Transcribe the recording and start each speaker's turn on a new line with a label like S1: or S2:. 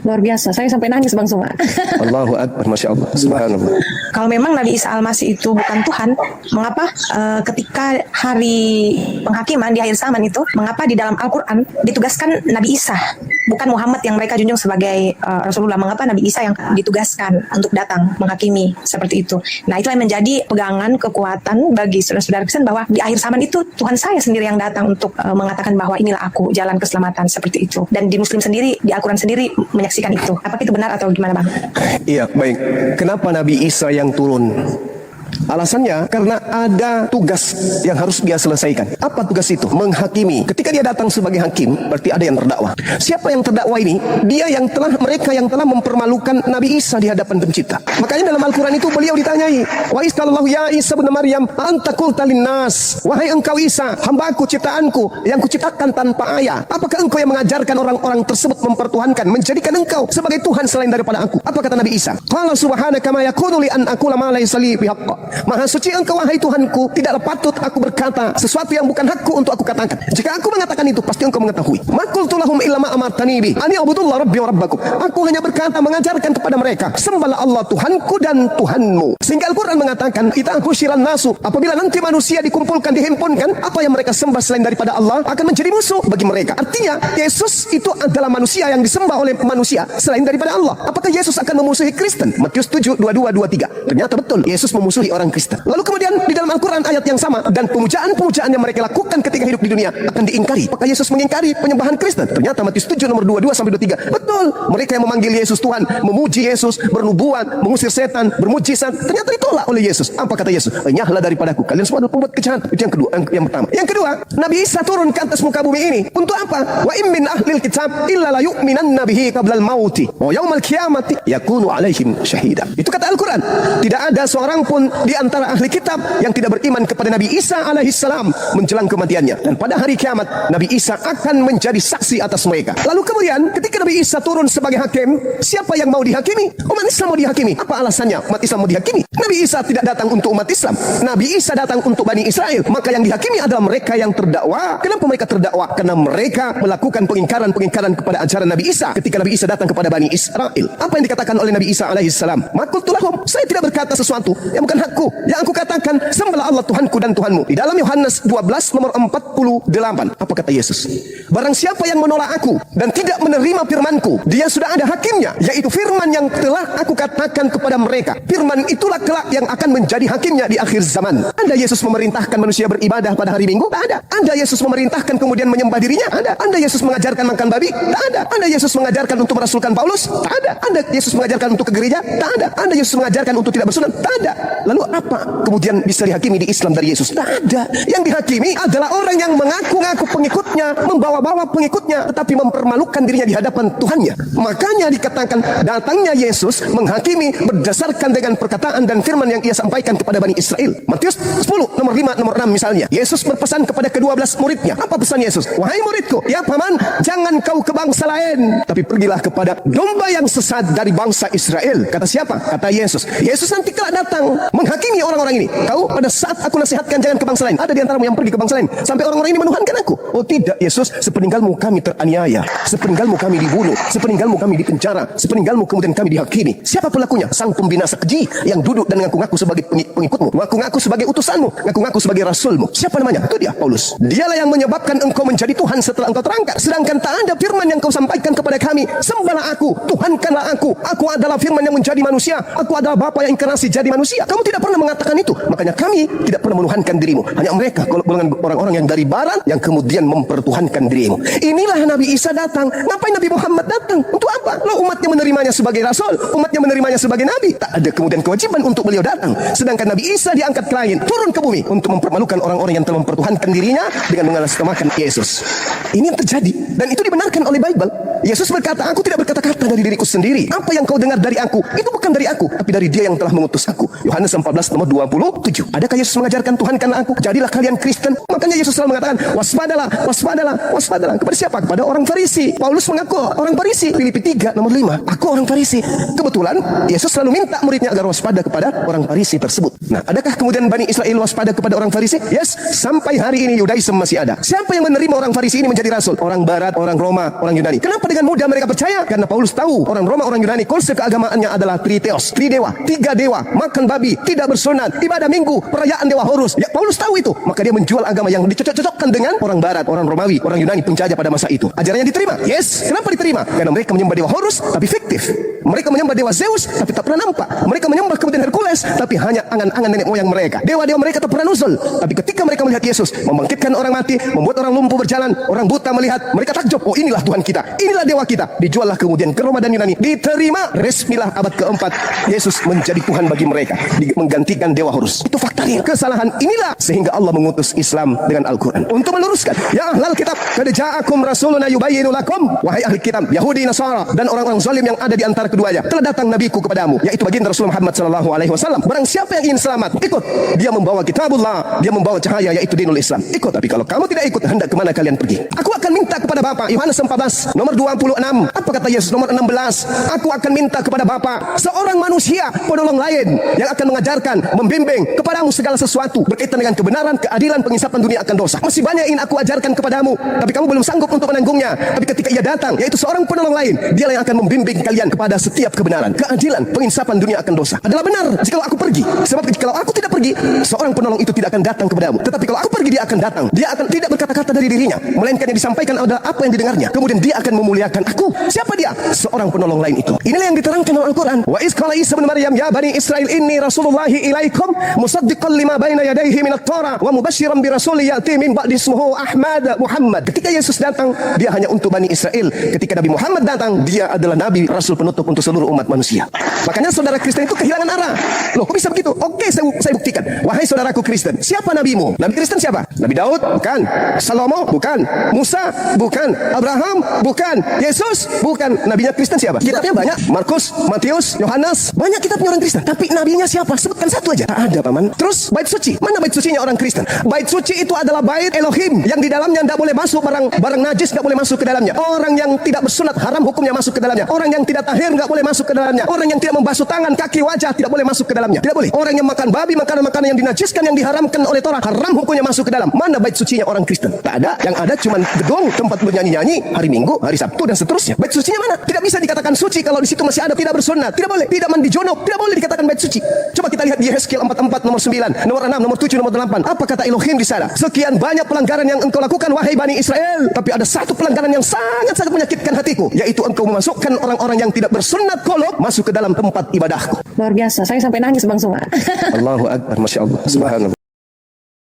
S1: Luar biasa, saya sampai nangis Bang Suma.
S2: Allahu Akbar, Masya Allah, Subhanallah.
S1: Kalau memang Nabi Isa Al-Masih itu bukan Tuhan, mengapa ketika hari penghakiman di akhir zaman itu, mengapa di dalam Al-Quran ditugaskan Nabi Isa, bukan Muhammad yang mereka junjung sebagai Rasulullah? Mengapa Nabi Isa yang ditugaskan untuk datang menghakimi seperti itu? Nah, itulah yang menjadi pegangan kekuatan bagi saudara-saudara Kristen bahwa di akhir zaman itu Tuhan saya sendiri yang datang untuk mengatakan bahwa inilah aku, jalan keselamatan, seperti itu. Dan di Muslim sendiri, di Al-Quran sendiri menyaksikan itu. Apakah itu benar atau gimana Bang?
S2: Iya, baik. Kenapa Nabi Isa yang turun? Alasannya karena ada tugas yang harus dia selesaikan. Apa tugas itu? Menghakimi. Ketika dia datang sebagai hakim, berarti ada yang terdakwa. Siapa yang terdakwa ini? Mereka yang telah mempermalukan Nabi Isa di hadapan pencipta. Makanya dalam Al-Quran itu beliau ditanyai, wa isqalallahu ya Isa bin Maryam anta qulta linnas, wahai engkau Isa, hambaku ciptaanku yang kuciptakan tanpa ayah, apakah engkau yang mengajarkan orang-orang tersebut mempertuhankan, menjadikan engkau sebagai Tuhan selain daripada aku? Apa kata Nabi Isa? Qala subhanaka ma yakunu li an aqula ma laysa li bihaqq. Maha suci engkau wahai Tuhanku, tidaklah patut aku berkata sesuatu yang bukan hakku untuk aku katakan. Jika aku mengatakan itu, pasti engkau mengetahui. Ma qultu lahum illa ma amartani bi an ya'budullah rabbi wa rabbakum. Aku hanya berkata, mengajarkan kepada mereka, sembahlah Allah Tuhanku dan Tuhanmu. Sehingga Al-Quran mengatakan, idza husyiran nasu, apabila nanti manusia dikumpulkan, dihimpunkan, apa yang mereka sembah selain daripada Allah akan menjadi musuh bagi mereka. Artinya Yesus itu adalah manusia yang disembah oleh manusia selain daripada Allah. Apakah Yesus akan memusuhi Kristen? Matius 7 22 23. Ternyata betul, Yesus memusuhi orang Kristen. Lalu kemudian di dalam Al-Quran ayat yang sama, dan pemujaan-pemujaan yang mereka lakukan ketika hidup di dunia akan diingkari. Apakah Yesus mengingkari penyembahan Kristen? Ternyata Matius 7 nomor 22 sampai 23. Betul, mereka yang memanggil Yesus Tuhan, memuji Yesus, bernubuat, mengusir setan, bermujizat, ternyata ditolak oleh Yesus. Apa kata Yesus? Enyahlah daripadaku, kalian semua adalah pembuat kejahatan. Itu yang kedua, yang pertama. Yang kedua, Nabi Isa turun ke atas muka bumi ini untuk apa? Wa im min ahlil kitab illa la yu'minanna bihi qablal mauti wa yaumal qiyamati yakunu alaihim syahida. Itu kata Al-Quran. Tidak ada seorang pun di antara ahli kitab yang tidak beriman kepada Nabi Isa alaihissalam menjelang kematiannya, dan pada hari kiamat Nabi Isa akan menjadi saksi atas mereka. Lalu kemudian ketika Nabi Isa turun sebagai hakim, siapa yang mau dihakimi? Umat Islam mau dihakimi. Apa alasannya umat Islam mau dihakimi? Nabi Isa tidak datang untuk umat Islam, Nabi Isa datang untuk Bani Israel. Maka yang dihakimi adalah mereka yang terdakwa. Kenapa mereka terdakwa? Karena mereka melakukan pengingkaran kepada ajaran Nabi Isa ketika Nabi Isa datang kepada Bani Israel. Apa yang dikatakan oleh Nabi Isa alaihissalam? Maqultu lahum, saya tidak berkata sesuatu yang bukan hakku. Yang aku katakan, sembahlah Allah Tuhanku dan Tuhanmu. Di dalam Yohanes 12 nomor 48. Apa kata Yesus? Barang siapa yang menolak aku dan tidak menerima firmanku, dia sudah ada hakimnya, yaitu firman yang telah aku katakan kepada mereka. Firman itulah kelak yang akan menjadi hakimnya di akhir zaman. Anda Yesus memerintahkan manusia beribadah pada hari Minggu? Tak ada. Anda Yesus memerintahkan kemudian menyembah dirinya? Ada. Anda Yesus mengajarkan makan babi? Tak ada. Anda Yesus mengajarkan untuk merasulkan Paulus? Tak ada. Anda Yesus mengajarkan untuk ke gereja? Tak ada. Anda Yesus mengajarkan untuk tidak bersunat? Tak ada. Lalu apa kemudian bisa dihakimi di Islam dari Yesus? Tak ada. Yang dihakimi adalah orang yang mengaku-ngaku pengikutnya, membawa-bawa pengikutnya, tetapi mempermalukan dirinya di hadapan Tuhannya. Makanya dikatakan datangnya Yesus menghakimi berdasarkan dengan perkataan dan firman yang ia sampaikan kepada Bani Israel. Matius 10 nomor 5 nomor 6 misalnya. Yesus berpesan kepada ke-12 muridnya. Apa pesan Yesus? Wahai muridku, ya paman, jangan kau ke bangsa lain, tapi pergilah kepada domba yang sesat dari bangsa Israel. Kata siapa? Kata Yesus. Yesus nanti kelak datang menghakimi orang-orang ini. Tahu, pada saat aku nasihatkan jangan ke bangsa lain, ada di antaramu yang pergi ke bangsa lain sampai orang-orang ini menuhankan aku. Oh tidak Yesus, sepeninggalmu kami teraniaya, sepeninggalmu kami dibunuh, sepeninggalmu kami dipenjara, sepeninggalmu kemudian kami dihakimi. Siapa pelakunya? Sang pembinasa keji yang duduk dan ngaku-ngaku sebagai pengikutmu, ngaku-ngaku sebagai utusanmu, ngaku-ngaku sebagai rasulmu. Siapa namanya? Itu dia, Paulus. Dialah yang menyebabkan engkau menjadi Tuhan setelah engkau terangkat. Sedangkan tak ada firman yang kau sampaikan kepada kami, sembahlah aku, Tuhankanlah aku adalah firman yang menjadi manusia, aku adalah Bapa yang inkarnasi jadi manusia. Kamu tidak pernah mengatakan itu. Makanya kami tidak pernah menuhankan dirimu. Hanya mereka, golongan orang-orang yang dari barat yang kemudian mempertuhankan dirimu. Inilah Nabi Isa datang. Ngapain Nabi Muhammad datang? Untuk apa? Lo umatnya menerimanya sebagai rasul, umatnya menerimanya sebagai nabi. Tak ada kemudian kewajiban untuk beliau datang. Sedangkan Nabi Isa diangkat ke langit, turun ke bumi untuk mempermalukan orang-orang yang telah mempertuhankan dirinya dengan mengatasnamakan Yesus. Ini yang terjadi dan itu dibenarkan oleh Bible. Yesus berkata, aku tidak berkata-kata dari diriku sendiri. Apa yang kau dengar dari aku, itu bukan dari aku, tapi dari Dia yang telah mengutus aku. Yohanes 14 nomor 27. Adakah Yesus mengajarkan Tuhankanlah aku? Jadilah kalian Kristen. Makanya Yesus selalu mengatakan, waspadalah, waspadalah, waspadalah. Kepada siapa? Kepada orang Farisi. Paulus mengaku orang Farisi. Filipi 3 nomor 5. Roma. Aku orang Farisi. Kebetulan Yesus selalu minta muridnya agar waspada kepada orang Farisi tersebut. Nah, adakah kemudian Bani Israel waspada kepada orang Farisi? Yes, sampai hari ini Yudaism masih ada. Siapa yang menerima orang Farisi ini menjadi rasul? Orang Barat, orang Roma, orang Yunani. Kenapa dengan mudah mereka percaya? Karena Paulus tahu orang Roma, orang Yunani konsep keagamaannya adalah triteos, tridewa, 3 dewa, makan babi, tidak bersunat, ibadah minggu, perayaan dewa Horus. Ya, Paulus tahu itu, maka dia menjual agama yang dicocok-cocokkan dengan orang Barat, orang Romawi, orang Yunani penjajah pada masa itu. Ajarannya diterima. Yes, kenapa diterima? Karena mereka menyembah dewa Horus tapi fiktif. Mereka menyembah dewa Zeus tapi tak pernah nampak. Mereka menyembah kemudian Hercules tapi hanya angan-angan nenek moyang mereka. Dewa-dewa mereka tak pernah nuzul. Tapi ketika mereka melihat Yesus membangkitkan orang mati, membuat orang lumpuh berjalan, orang buta melihat, mereka takjub. Oh, inilah Tuhan kita, inilah dewa kita. Dijuallah kemudian ke Roma dan Yunani. Diterima, resmilah abad keempat Yesus menjadi Tuhan bagi mereka, menggantikan dewa Horus. Itu fakta real. Kesalahan inilah sehingga Allah mengutus Islam dengan Al-Quran untuk meluruskan. Ya ahlal kitab, qad ja'akum rasuluna yubayyinu lakum, wahai ahli kitab, Yahudi, Nasara dan orang-orang zalim yang ada di antara keduanya, telah datang nabiku kepadamu, yaitu baginda Rasulullah Muhammad sallallahu alaihi wasallam. Barang siapa yang ingin selamat, ikut. Dia membawa kitabullah, dia membawa cahaya, yaitu dinul Islam. Ikut. Tapi kalau kamu tidak ikut, hendak kemana kalian pergi? Aku akan minta kepada Bapa. Yohanes 14 nomor 26. Apa kata Yesus? Nomor 16. Aku akan minta kepada Bapa seorang manusia, penolong lain yang akan mengajarkan, membimbing kepadamu segala sesuatu berkaitan dengan kebenaran, keadilan, pengisapan dunia akan dosa. Masih banyak ingin aku ajarkan kepadamu, tapi kamu belum sanggup untuk menanggungnya. Tapi ketika ia datang, yaitu seorang penolong lain, dia yang akan membimbing kalian kepada setiap kebenaran, keadilan, pengisapan dunia akan dosa. Adalah benar jika aku pergi. Sebab kalau aku tidak pergi, seorang penolong itu tidak akan datang kepadamu. Tetapi kalau aku pergi, dia akan datang. Dia akan tidak berkata-kata dari dirinya, melainkan yang disampaikan adalah apa yang didengarnya. Kemudian dia akan memuliakan aku. Siapa dia? Seorang penolong lain itu. Inilah yang diterangkan dalam Al-Quran. Wa iz qala Isa bin Maryam ya bani Israil inni rasulullahi ilaikum musaddiqan lima baina yadayhi minat Torah wa mubasysyiran bi rasulin ya'ti min ba'di ismuhu Ahmad Muhammad. Ketika Yesus datang, dia hanya untuk Bani Israel. Ketika Nabi Muhammad datang, dia adalah nabi rasul penutup untuk seluruh umat manusia. Makanya saudara Kristen itu kehilangan arah. Loh, kok bisa begitu? Oke, saya buktikan. Wahai saudaraku Kristen, siapa nabimu? Nabi Kristen siapa? Nabi Daud? Bukan. Salomo? Bukan. Musa? Bukan. Abraham? Bukan. Yesus? Bukan. Nabinya Kristen siapa? Kitabnya banyak. Markus, Matius, Yohanes. Banyak kitabnya orang Kristen. Tapi nabinya siapa? Sebutkan satu aja. Tak ada, paman. Terus bait suci. Mana bait sucinya orang Kristen? Bait suci itu adalah bait Elohim yang di dalamnya tidak boleh masuk barang najis, tidak boleh masuk ke dalamnya. Orang yang tidak bersunat haram hukumnya masuk ke dalamnya. Orang yang tidak tahir tidak boleh masuk ke dalamnya. Orang yang tidak membasuh tangan, kaki, wajah tidak boleh masuk ke dalamnya. Tidak boleh. Orang yang makan babi, makanan-makanan yang dinajiskan, yang diharamkan oleh Torah, haram hukumnya masuk ke dalam. Mana bait sucinya orang Kristen? Tak ada. Yang ada cuma gedung, tempat bernyanyi-nyanyi, hari Minggu, hari Sabtu dan seterusnya. Bait sucinya mana? Tidak bisa dikatakan suci kalau di situ masih ada tidak bersunat. Tidak boleh. Tidak mandi junub. Tidak boleh dikatakan bait suci. Coba kita lihat di Yehezkiel 44 nomor 9, nomor 6, nomor 7, nomor 8. Apa kata Elohim di sana? Sekian banyak pelanggaran yang engkau lakukan wahai Bani Israel, tapi ada satu pelanggaran yang sangat-sangat menyakitkan hatiku, yaitu engkau memasukkan orang-orang yang tidak bersunat qulub masuk ke dalam tempat ibadahku.
S1: Luar biasa. Saya sampai nangis Bang Suma.
S2: Allahu Akbar, Masya Allah, Subhanallah.